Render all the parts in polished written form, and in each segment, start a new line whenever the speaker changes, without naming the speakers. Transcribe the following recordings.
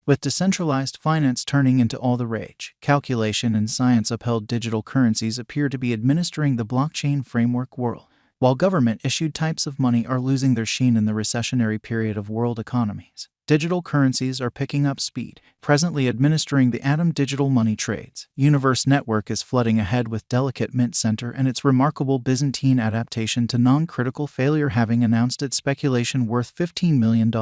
With decentralized finance turning into all the rage, calculation and science-upheld digital currencies appear to be administering the blockchain framework world, while government-issued types of money are losing their sheen in the recessionary period of world economies. Digital currencies are picking up speed, presently administering the Atom digital money trades. Universe Network is flooding ahead with delicate Mint Center and its remarkable Byzantine adaptation to non-critical failure, having announced its speculation worth $15 million.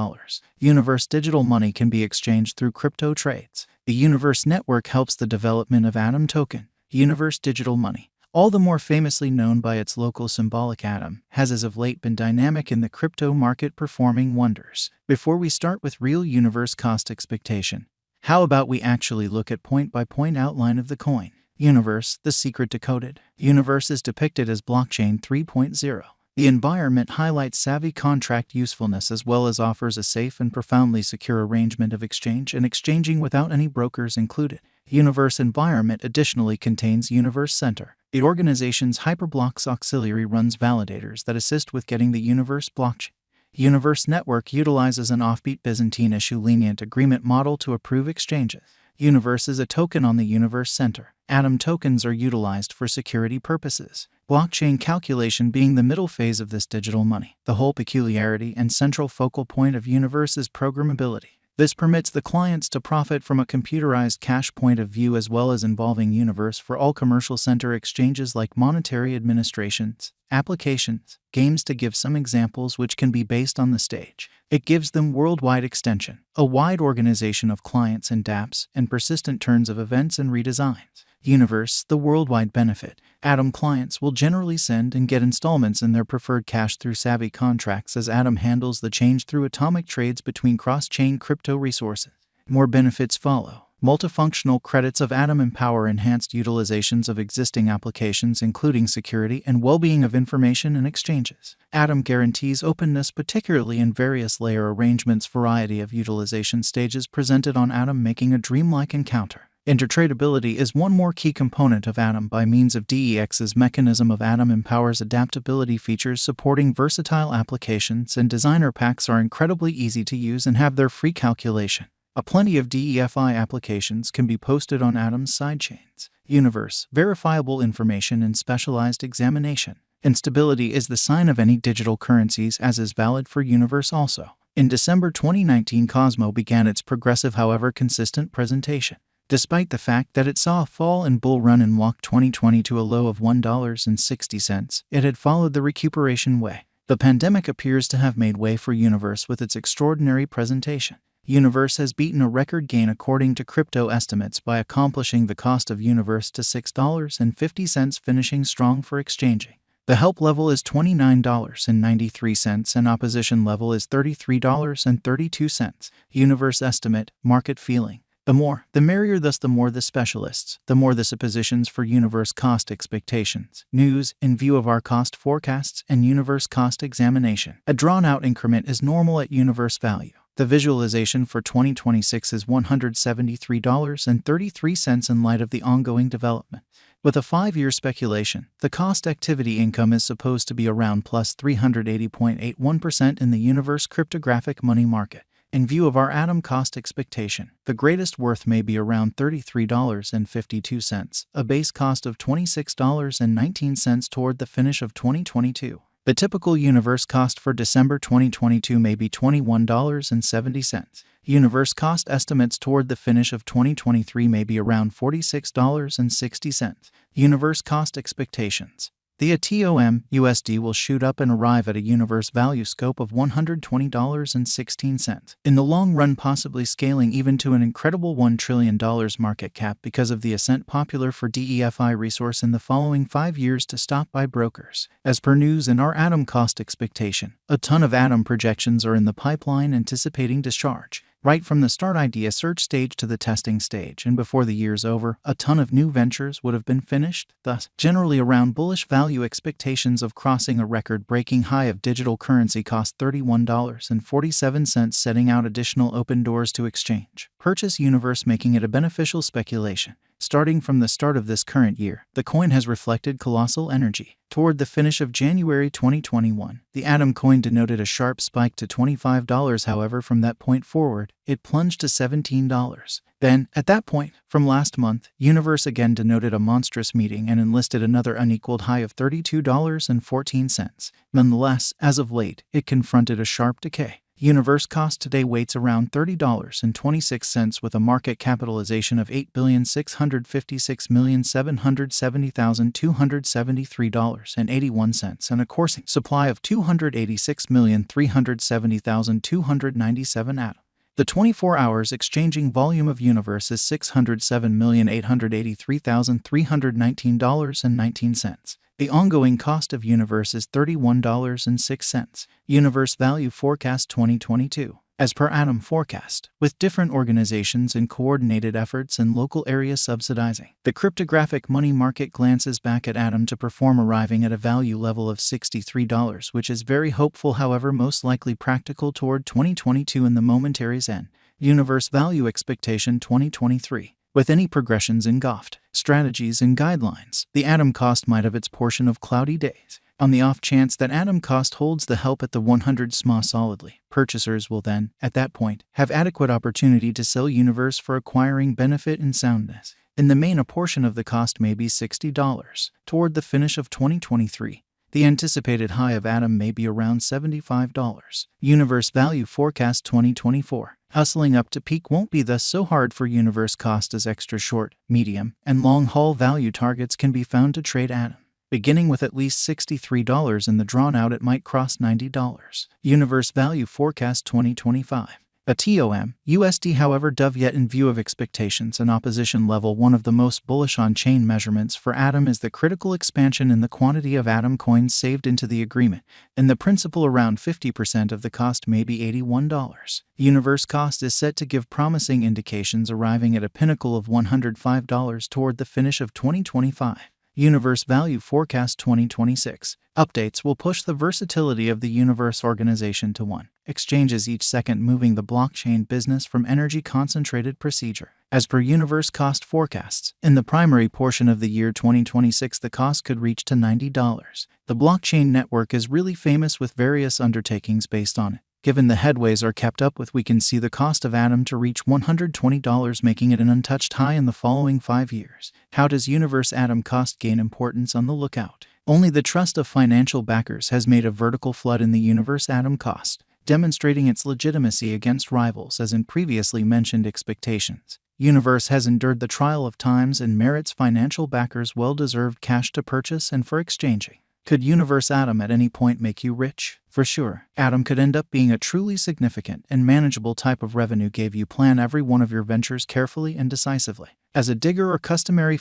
Universe digital money can be exchanged through crypto trades. The Universe Network helps the development of Atom token, Universe digital money, all the more famously known by its local symbolic atom, has as of late been dynamic in the crypto market, performing wonders. Before we start with real Universe cost expectation, how about we actually look at point-by-point outline of the coin? Universe, the secret decoded. Universe is depicted as blockchain 3.0. The environment highlights savvy contract usefulness as well as offers a safe and profoundly secure arrangement of exchange and exchanging without any brokers included. Universe environment additionally contains Universe Center. The organization's Hyperblocks auxiliary runs validators that assist with getting the Universe blockchain. Universe Network utilizes an offbeat Byzantine issue-lenient agreement model to approve exchanges. Universe is a token on the Universe Center. Atom tokens are utilized for security purposes, blockchain calculation being the middle phase of this digital money. The whole peculiarity and central focal point of Universe is programmability. This permits the clients to profit from a computerized cash point of view as well as involving Universe for all commercial center exchanges like monetary administrations, applications, games, to give some examples which can be based on the stage. It gives them worldwide extension, a wide organization of clients and dApps, and persistent turns of events and redesigns. Universe, the worldwide benefit. Atom clients will generally send and get installments in their preferred cash through savvy contracts as Atom handles the change through atomic trades between cross-chain crypto resources. More benefits follow. Multifunctional credits of Atom empower enhanced utilizations of existing applications, including security and well-being of information and exchanges. Atom guarantees openness, particularly in various layer arrangements, variety of utilization stages presented on Atom, making a dreamlike encounter. Intertradability is one more key component of Atom. By means of DEX's mechanism of Atom empowers adaptability features supporting versatile applications, and designer packs are incredibly easy to use and have their free calculation. A plenty of DEFI applications can be posted on Atom's sidechains. Universe, verifiable information and specialized examination. Instability is the sign of any digital currencies, as is valid for Universe also. In December 2019, Cosmo began its progressive, however consistent, presentation. Despite the fact that it saw a fall and bull run in WAC 2020 to a low of $1.60, it had followed the recuperation way. The pandemic appears to have made way for Universe with its extraordinary presentation. Universe has beaten a record gain according to crypto estimates by accomplishing the cost of Universe to $6.50, finishing strong for exchanging. The help level is $29.93 and opposition level is $33.32. Universe estimate, market feeling. The more, the merrier, thus the more the specialists, the more the suppositions for Universe cost expectations. News, in view of our cost forecasts and Universe cost examination. A drawn-out increment is normal at Universe value. The visualization for 2026 is $173.33 in light of the ongoing development. With a 5-year speculation, the cost activity income is supposed to be around plus 380.81% in the Universe cryptographic money market. In view of our Atom cost expectation, the greatest worth may be around $33.52, a base cost of $26.19 toward the finish of 2022. The typical Universe cost for December 2022 may be $21.70. Universe cost estimates toward the finish of 2023 may be around $46.60. Universe cost expectations. The ATOM USD will shoot up and arrive at a Universe value scope of $120.16. In the long run, possibly scaling even to an incredible $1 trillion market cap because of the ascent popular for DEFI resource in the following 5 years to stop by brokers. As per news in our Atom cost expectation, a ton of Atom projections are in the pipeline anticipating discharge. Right from the start idea search stage to the testing stage, and before the year's over, a ton of new ventures would have been finished, thus generally around bullish value expectations of crossing a record-breaking high of digital currency cost $31.47, setting out additional open doors to exchange. purchase Universe, making it a beneficial speculation. Starting from the start of this current year, the coin has reflected colossal energy. Toward the finish of January 2021, the Atom coin denoted a sharp spike to $25. However, from that point forward, it plunged to $17. Then, at that point, from last month, Universe again denoted a monstrous meeting and enlisted another unequaled high of $32.14. Nonetheless, as of late, it confronted a sharp decay. Universe cost today waits around $30.26 with a market capitalization of $8,656,770,273.81 and a coursing supply of 286,370,297 atoms. The 24 hours exchanging volume of Universe is $607,883,319.19. The ongoing cost of Universe is $31.06. Universe Value Forecast 2022. As per Atom forecast, with different organizations in coordinated efforts and local area subsidizing, the cryptographic money market glances back at Atom to perform, arriving at a value level of $63, which is very hopeful, however most likely practical toward 2022 in the momentary's end. Universe Value Expectation 2023. With any progressions in GOFT, strategies and guidelines, the Atom cost might have its portion of cloudy days. On the off chance that Atom cost holds the help at the 100 SMA solidly, purchasers will then, at that point, have adequate opportunity to sell Universe for acquiring benefit and soundness. In the main, a portion of the cost may be $60. Toward the finish of 2023, the anticipated high of Atom may be around $75. Universe Value Forecast 2024. Hustling up to peak won't be thus so hard for Universe cost, as extra short, medium, and long-haul value targets can be found to trade Atom. Beginning with at least $63 in the drawn out, it might cross $90. Universe Value Forecast 2025. A TOM, USD, however, dove yet in view of expectations and opposition level. One of the most bullish on-chain measurements for Atom is the critical expansion in the quantity of Atom coins saved into the agreement. In the principle, around 50% of the cost may be $81. Universe cost is set to give promising indications, arriving at a pinnacle of $105 toward the finish of 2025. Universe Value Forecast 2026. Updates will push the versatility of the Universe organization to 1. Exchanges each second, moving the blockchain business from energy-concentrated procedure. As per Universe cost forecasts, in the primary portion of the year 2026, the cost could reach to $90. The blockchain network is really famous with various undertakings based on it. Given the headways are kept up with, we can see the cost of Atom to reach $120, making it an untouched high in the following 5 years. How does Universe Atom cost gain importance? On the lookout. Only the trust of financial backers has made a vertical flood in the Universe Atom cost, demonstrating its legitimacy against rivals as in previously mentioned expectations. Universe has endured the trial of times and merits financial backers' well-deserved cash to purchase and for exchanging. Could Universe Atom at any point make you rich? For sure, Atom could end up being a truly significant and manageable type of revenue. Gave you plan every one of your ventures carefully and decisively. As a digger or customary